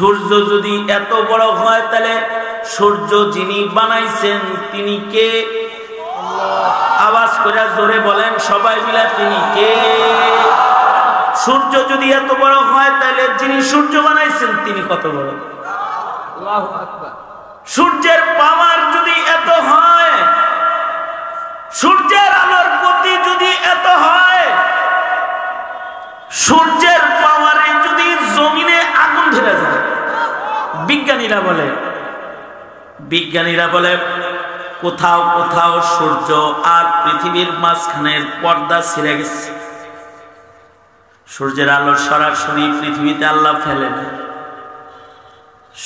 সূর্য যদি এত বড় হয় তাহলে সূর্য যিনি বানাইছেন তিনি কে? আওয়াজ করে জোরে বলেন সবাই মিলে, তিনি কে? সূর্য যদি এত বড় হয় তাহলে যিনি সূর্য বানাইছেন তিনি কত বড়? আল্লাহু আকবার। সূর্যের পাওয়ার যদি এত হয়, সূর্যের আলোর গতি যদি এত হয়, সূর্যের পাওয়ারে যদি জমিনে আগুন ধরে যায়, বিজ্ঞানীরা বলে কোথাও কোথাও সূর্য আর পৃথিবীর মাঝখানের পর্দা ছিঁড়ে গেছে। সূর্যের আলো সরাসরি পৃথিবীতে আল্লাহ ফেলে না,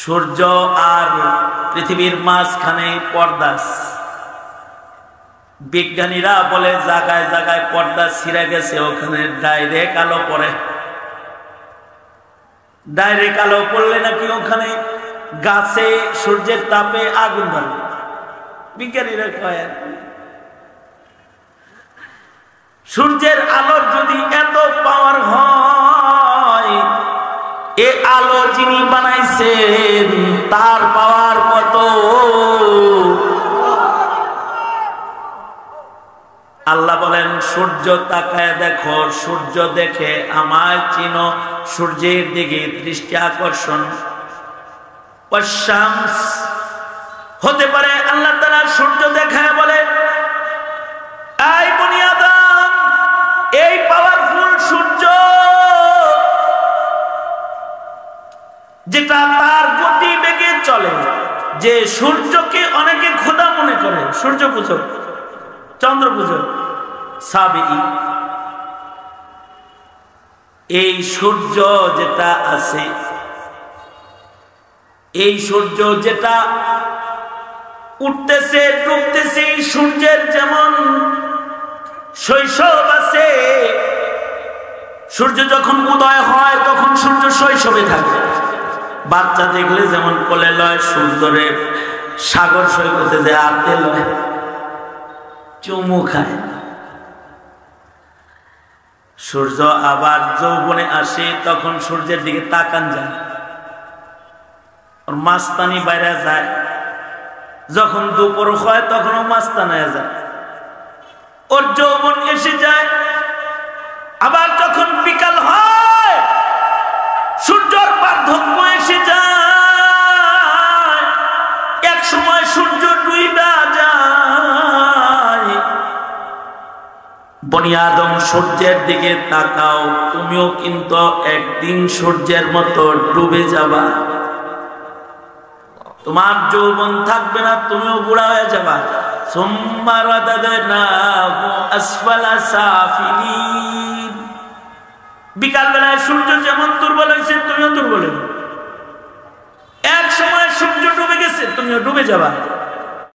সূর্য আর পৃথিবীর মাঝখানে পর্দা। বিজ্ঞানীরা বলে জায়গায় জায়গায় পর্দা ছিঁড়ে গেছে, ওখানে ডাইরেক্ট আলো পড়ে। ডাইরেক্ট আলো পড়লে নাকি ওখানে গাছে সূর্যের তাপে আগুন ধরে। বিজ্ঞানীরা কয় সূর্যের আলোর যদি এত পাওয়ার হয়, এ আলো যিনি বানাইছেন তার পাওয়ার কত? আল্লাহ বলেন সূর্য তাকায় দেখো, সূর্য দেখে আমায় চিনো, সূর্যের দিকে দৃষ্টি আকর্ষণ। শামস হতে পারে আল্লাহ তাআলা সূর্য দেখায় বলে এই বনি আদম, এই পাওয়ারফুল সূর্য যেটা তার গতি বেগে চলে, যে সূর্যকে অনেকে খোদা মনে করে, সূর্য পূজক, চন্দ্র পূজক, সাবিই, এই সূর্য যেটা আছে, এই সূর্য যেটা উঠতেছে ডুবতেছে, এই সূর্যের যেমন শৈশব আছে, সূর্য যখন উদয় হয় তখন সূর্য শৈশবে থাকে। বাচ্চা দেখলে যেমন কোলে লয়, সূর্যরে সাগর সৈকতে যে আতে লয়, চুমু খায়। সূর্য আবার যৌবনে আসে, তখন সূর্যের দিকে তাকান যায়, ওর মাস্তানি বাইরে যায়। যখন দুপুর হয় তখন ও মাস্তানায় যায়, ওর যৌবন এসে যায়। আবার যখন বিকাল হয় সূর্যর পার্থক্য এসে যায়, এক সময় সূর্য ডুইবা যায়। বনি আদম সূর্যের দিকে তাকাও, তুমিও কিন্তু একদিন সূর্যের মতো ডুবে যাবা। তোমার যৌবন থাকবে না, তুমিও বুড়া হয়ে যাবা। সুম্মা রাদাদনাহু আসফালা সাফিলিন। বিকাল বেলায় সূর্য যেমন দুর্বল হয়েছে তুমিও দুর্বল হবে। এক সময় সূর্য ডুবে গেছে, তুমিও ডুবে যাবা।